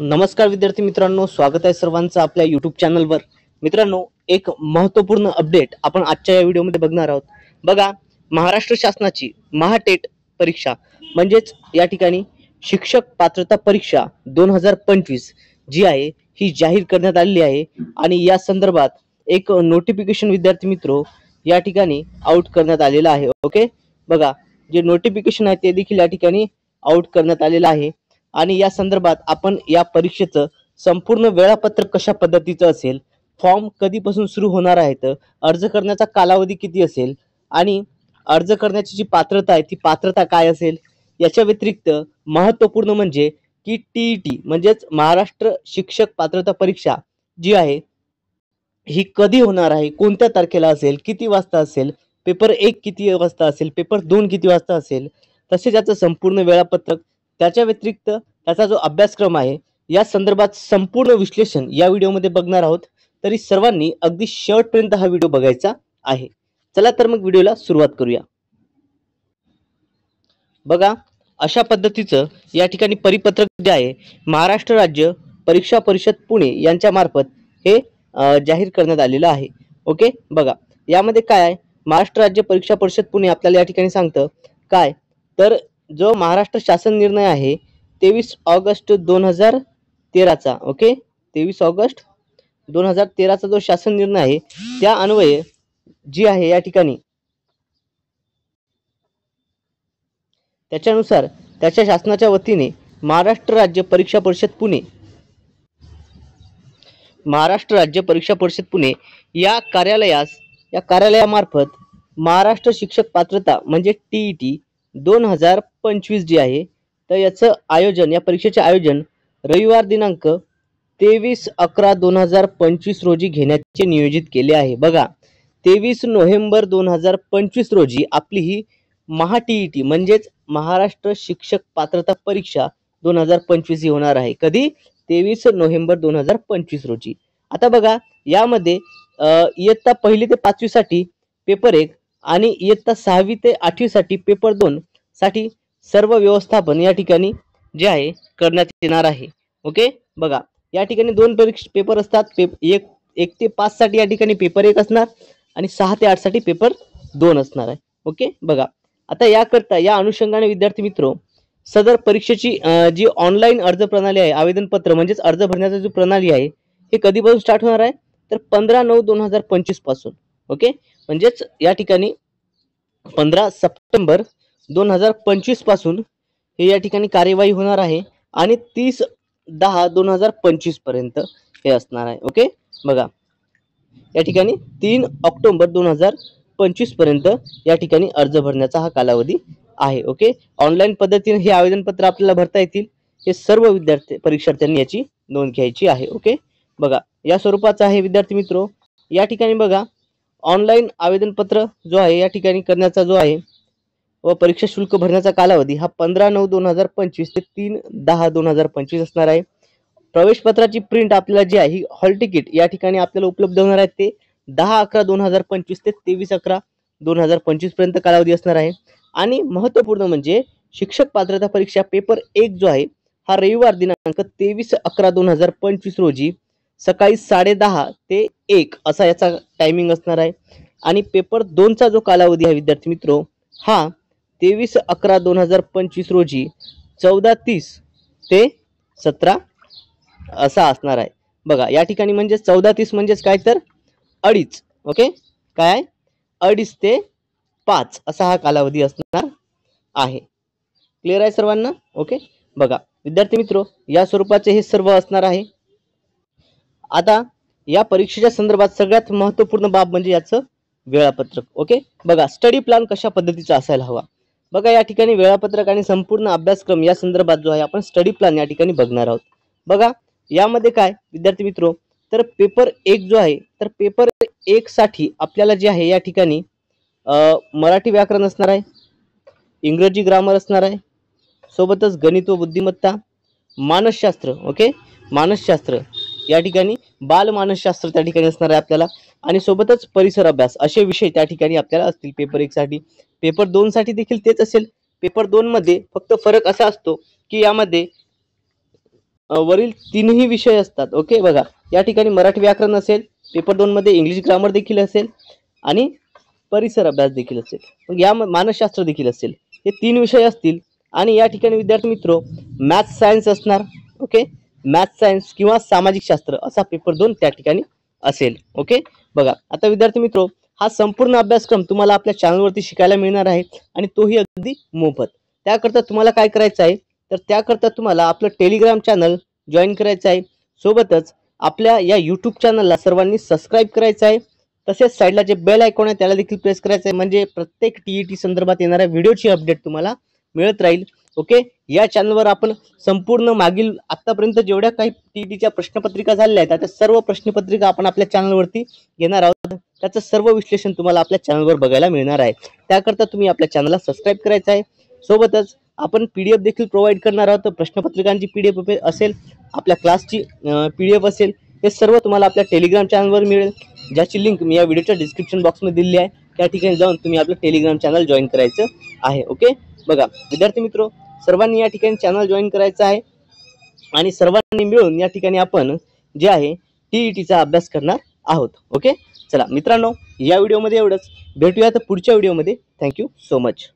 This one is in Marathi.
नमस्कार विद्यार्थी मित्रांनो, स्वागत आहे सर्वांचं आपल्या YouTube चॅनलवर। मित्रांनो, एक महत्त्वपूर्ण अपडेट आपण आजच्या या व्हिडिओमध्ये बघणार आहोत। बघा, महाराष्ट्र शासनाची महाटेट परीक्षा म्हणजेच या ठिकाणी शिक्षक पात्रता परीक्षा 2025 जी आहे ही जाहीर करण्यात आलेली आहे आणि या संदर्भात एक नोटिफिकेशन विद्यार्थी मित्रो या ठिकाणी आउट करण्यात आलेलं आहे। ओके, बघा, जे नोटिफिकेशन आहे ते देखील या ठिकाणी आउट करण्यात आलेलं आहे आणि या संदर्भात आपण या परीक्षेचं संपूर्ण वेळापत्रक कशा पद्धतीचं असेल, फॉर्म कधीपासून सुरू होणार आहेत, अर्ज करण्याचा कालावधी किती असेल आणि अर्ज करण्याची जी पात्रता आहे ती पात्रता काय असेल, याच्या व्यतिरिक्त महत्त्वपूर्ण म्हणजे की टीईटी म्हणजेच महाराष्ट्र शिक्षक पात्रता परीक्षा जी आहे ही कधी होणार आहे, कोणत्या तारखेला असेल, किती वाजता असेल, पेपर 1 किती वाजता असेल, पेपर 2 किती वाजता असेल, तसेच याचं संपूर्ण वेळापत्रक, त्याच्या व्यतिरिक्त त्याचा जो अभ्यासक्रम आहे या संदर्भात संपूर्ण विश्लेषण या व्हिडिओमध्ये बघणार आहोत। तरी सर्वांनी अगदी शेवटपर्यंत हा व्हिडिओ बघायचा आहे। चला तर मग व्हिडिओला सुरुवात करूया। बघा, अशा पद्धतीचं या ठिकाणी परिपत्रक जे आहे महाराष्ट्र राज्य परीक्षा परिषद पुणे यांच्या मार्फत हे जाहीर करण्यात आलेलं आहे। ओके, बघा, यामध्ये काय आहे, महाराष्ट्र राज्य परीक्षा परिषद पुणे आपल्याला या ठिकाणी सांगतं काय, तर जो महाराष्ट्र शासन निर्णय आहे 23 ऑगस्ट 2013 चा, ओके, 23 ऑगस्ट 2013 चा जो शासन निर्णय आहे त्या अन्वये जी आहे या ठिकाणी त्याच्यानुसार त्याच्या शासनाच्या वतीने महाराष्ट्र राज्य परीक्षा परिषद पुणे या कार्यालयामार्फत महाराष्ट्र शिक्षक पात्रता म्हणजे टीईटी 2025 जी आहे तर याचं आयोजन, या परीक्षेचे आयोजन रविवार दिनांक 23/11/2025 रोजी घेण्याचे नियोजित केले आहे। बघा, 23 नोव्हेंबर 2025 रोजी आपली ही टीईटी म्हणजेच महाराष्ट्र शिक्षक पात्रता परीक्षा 2025 ही होणार आहे। कधी? 23 नोव्हेंबर 2025 रोजी। आता बघा, यामध्ये इयत्ता 1ली ते 5वी साठी पेपर 1 आणि इयत्ता 6वी ते 8वी साठी पेपर 2 साठी सर्व व्यवस्थापन या ठिकाणी जे आहे करण्यात येणार आहे। ओके, बघा, या ठिकाणी 2 पेपर असतात। 1 ते 5 साठी या ठिकाणी पेपर 1 असणार आणि 6 ते 8 साठी पेपर 2 असणार आहे। ओके, बघा, आता याकरता या अनुषंगाने विद्यार्थी मित्रो सदर परीक्षेची जी ऑनलाईन अर्ज प्रणाली आहे, आवेदन पत्र म्हणजेच अर्ज भरण्याची जी प्रणाली आहे हे कधीपासून स्टार्ट होणार आहे, तर 15/9/2025 पासून। ओके, म्हणजेच या ठिकाणी 15 सप्टेंबर 2025 पासून हे या ठिकाणी कार्यवाही होणार आहे आणि 30/10/2025 पर्यंत हे असणार आहे। ओके, बघा, या ठिकाणी 3 ऑक्टोबर 2025 पर्यंत या ठिकाणी अर्ज भरण्याचा हा कालावधी आहे। ओके, ऑनलाईन पद्धतीने हे आवेदन पत्र आपल्याला भरता येतील। हे सर्व परीक्षार्थ्यांनी याची नोंद घ्यायची आहे। ओके, बघा, या स्वरूपाचा आहे विद्यार्थी मित्रो। या ठिकाणी बघा, ऑनलाईन आवेदन पत्र जो आहे या ठिकाणी करण्याचा जो आहे व परीक्षा शुल्क भरण्याचा कालावधी हा 15/9/2025 ते 3/10/2025 असणार आहे। प्रवेश पत्राची प्रिंट आपल्याला जी आहे ही हॉल तिकीट या ठिकाणी आपल्याला उपलब्ध होणार आहे ते 10/11/2025 ते 23/11/2025 पर्यंत कालावधी असणार आहे। आणि महत्त्वपूर्ण म्हणजे शिक्षक पात्रता परीक्षा पेपर 1 जो आहे हा रविवार दिनांक 23/11/2025 रोजी सकाळी 10:30 ते 1 असा याचा टायमिंग असणार आहे आणि पेपर 2 चा जो कालावधी आहे विद्यार्थी मित्रो हा 23/11/2025 रोजी 14:30 ते 17 असा असणार आहे। बघा, या ठिकाणी म्हणजे 14:30 म्हणजेच काय, तर 2:30। ओके, काय, 2:30 ते 5 असा हा कालावधी असणार आहे। क्लिअर आहे सर्वांना? ओके, बघा विद्यार्थी मित्रो, या स्वरूपाचे हे सर्व असणार आहे। आता या परीक्षेच्या संदर्भात सगळ्यात महत्त्वपूर्ण बाब म्हणजे याचं वेळापत्रक। ओके, बघा, स्टडी प्लॅन कशा पद्धतीचा असायला हवा। बघा, या ठिकाणी वेळापत्रक आणि संपूर्ण अभ्यासक्रम या संदर्भात जो आहे आपण स्टडी प्लॅन या ठिकाणी बघणार आहोत। बघा, यामध्ये काय विद्यार्थी मित्रो, तर पेपर 1 जो आहे तर पेपर 1 साठी आपल्याला जे आहे या ठिकाणी मराठी व्याकरण असणार आहे, इंग्रजी ग्रामर असणार आहे, सोबतच गणित व बुद्धिमत्ता, मानसशास्त्र, ओके, मानसशास्त्र या ठिकाणी बाल मानसशास्त्र त्या ठिकाणी असणार आहे आपल्याला आणि सोबतच परिसर अभ्यास असे विषय त्या ठिकाणी आपल्याला असतील पेपर 1 साठी। पेपर 2 साठी देखील तेच असेल। पेपर 2 मध्ये फक्त फरक असा असतो की यामध्ये वरील तीनही विषय असतात. ओके, बघा या ठिकाणी मराठी व्याकरण असेल, पेपर 2 मध्ये इंग्लिश ग्रामर देखील असेल आणि परिसर अभ्यास देखील असेल, मग या मानसशास्त्र देखील असेल. हे 3 विषय असतील आणि या ठिकाणी विद्यार्थी मित्र मॅथ्स सायन्स असणार. ओके, मॅथ्स सायन्स किंवा सामाजिक शास्त्र असा पेपर 2 त्या ठिकाणी असेल. ओके, बघा आता विद्यार्थी मित्र हा संपूर्ण अभ्यासक्रम तुम्हाला आपल्या चॅनलवरती शिकायला मिळणार आहे आणि तोही अगदी मोफत. त्याकरता तुम्हाला काय करायचं आहे, तर त्याकरता तुम्हाला आपलं टेलिग्राम चॅनल जॉईन करायचं आहे. सोबतच आपल्या या यूट्यूब चॅनलला सर्वांनी सबस्क्राईब करायचं आहे. तसेच साईडला जे बेल आयकॉन आहे त्याला देखील प्रेस करायचं आहे, म्हणजे प्रत्येक टीईटी संदर्भात येणाऱ्या व्हिडिओची अपडेट तुम्हाला मिळत राहील. ओके, या चॅनलवर आपण संपूर्ण मागील आतापर्यंत जेवढ्या काही टीईटीच्या प्रश्नपत्रिका झालेल्या आहेत त्या सर्व प्रश्नपत्रिका आपण आपल्या चॅनलवरती घेणार आहोत. त्याचं सर्व विश्लेषण तुम्हाला आपल्या चॅनलवर बघायला मिळणार आहे. त्याकरता तुम्ही आपल्या चॅनलला सबस्क्राईब करायचं आहे. सोबतच आपण पीडीएफ देखील प्रोव्हाइड करणार आहोत. प्रश्नपत्रिकांची पीडीएफ असेल, आपल्या क्लासची पीडीएफ असेल, हे सर्व तुम्हाला आपल्या टेलिग्राम चॅनलवर मिळेल, ज्याची लिंक मी या व्हिडिओच्या डिस्क्रिप्शन बॉक्समध्ये दिली आहे. त्या ठिकाणी जाऊन तुम्ही आपलं टेलिग्राम चॅनल जॉईन करायचं आहे. ओके, बघा विद्यार्थी मित्र सर्वांनी या ठिकाणी चॅनल जॉईन करायचं आहे आणि सर्वांनी मिळून या ठिकाणी आपण जे आहे टीईटीचा अभ्यास करणार आहोत. ओके, चला मित्रांनो, या व्हिडिओमध्ये एवढंच. भेटूया तर पुढच्या व्हिडिओमध्ये. Thank you so much.